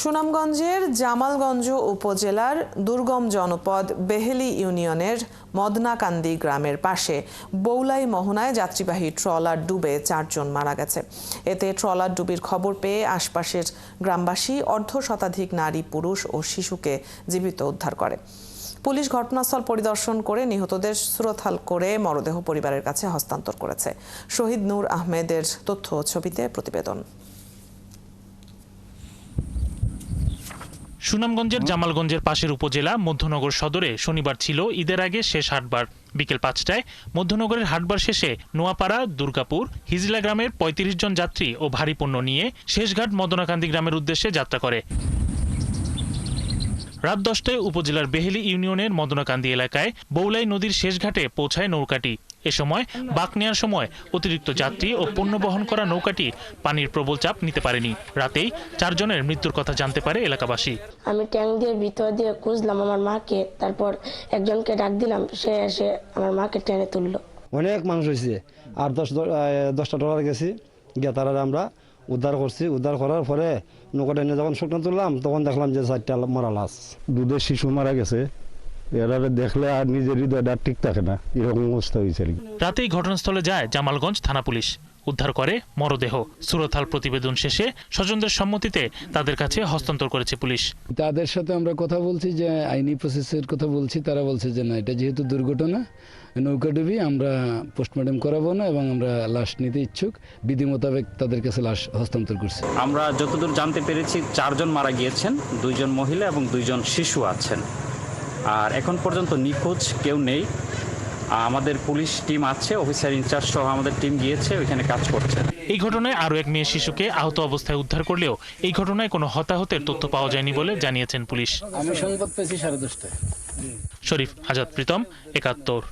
সুনামগঞ্জের জামালগঞ্জ উপজেলার দুর্গম জনপদ বেহেলি ইউনিয়নের মদনাকান্দি গ্রামের পাশে বৌলাই মোহনায় যাত্রীবাহী ট্রলার ডুবে 4 জন মারা গেছে। এতে ট্রলার ডুবির খবর পেয়ে আশপাশের গ্রামবাসী অর্ধশতাধিক নারী, পুরুষ ও শিশুকে জীবিত উদ্ধার করে। পুলিশ ঘটনাস্থল পরিদর্শন করে নিহতদের সুরতহাল করে মরদেহ পরিবারের কাছে হস্তান্তর করেছে। শহীদ নূর আহমেদের তথ্য ও ছবিতে প্রতিবেদন। সুনামগঞ্জের জামালগঞ্জের পাশের উপজেলা মধ্যনগর সদরে শনিবার ছিল ঈদের আগে শেষ হাটবার। বিকেল 5টায় মধ্যনগরের হাটবার শেষে নোয়াপাড়া, দুর্গাপুর, হিজলা গ্রামের 35 জন যাত্রী ও ভারী পণ্য নিয়ে শেষঘাট মদনাকান্দি গ্রামের উদ্দেশ্যে যাত্রা করে। রাত 10টায় উপজেলার বেহেলি ইউনিয়নের মদনাকান্দি এলাকায় বৌলাই নদীর শেষঘাটে পৌঁছায় নৌকাটি। এ সময় বাঁক নেওয়ার সময় অতিরিক্ত যাত্রী ও পণ্য বহন করা নৌকাটি পানির প্রবল চাপ নিতে পারেনি। রাতেই 4 জনের মৃত্যুর কথা জানতে পারে এলাকাবাসী। আমি ট্যাঙ্ক দিয়ে ভিতর দিয়ে খুঁজলাম আমার মাকে, তারপর একজনকে ডাক দিলাম, সে এসে আমার মাকে টেনে তুললো। অনেক মানুষ হয়েছে, আর 10টা ট্রলার গেছি গিয়ে তারা আমরা উদ্ধার করছি। উদ্ধার করার পরে নৌকাটা নিয়ে যখন শুকনো তুললাম তখন দেখলাম যে 4টা মরা লাশ। দুধের শিশু মারা গেছে, এরা দেখলে আর নিজের হৃদয়টা ঠিক থাকে না, এরকম অবস্থা হয়েছে। রাতেই ঘটনাস্থলে যায় জামালগঞ্জ থানা পুলিশ, উদ্ধার করে মরদেহ। সুরতহাল প্রতিবেদন শেষে স্বজনদের সম্মতিতে তাদের কাছে হস্তান্তর করেছে পুলিশ। তাদের সাথে আমরা কথা বলছি, যে আইনি প্রসেসের কথা বলছি। তারা বলছে যে না, এটা যেহেতু দুর্ঘটনা, নৌকা ডুবি আমরা পোস্টমর্টম করাবো না এবং আমরা লাশ নিতে ইচ্ছুক। বিধি মোতাবেক তাদের কাছে লাশ হস্তান্তর করছি। আমরা যতদূর জানতে পেরেছি 4 জন মারা গিয়েছেন, 2 জন মহিলা এবং 2 জন শিশু আছেন। আর এখন পর্যন্ত নিখোঁজ কেউ নেই। আমাদের পুলিশ টিম আছে, অফিসার ইনচার্জ সহ আমাদের টিম গিয়েছে, ওইখানে কাজ করছে। এই ঘটনায় আরও এক মেয়ে শিশুকে আহত অবস্থায় উদ্ধার করলেও এই ঘটনায় কোনো হতাহতের তথ্য পাওয়া যায়নি বলে জানিয়েছেন পুলিশ। আমি সংবাদ পেয়েছি 10:30টায়। শরীফ আজাদ প্রীতম, 71।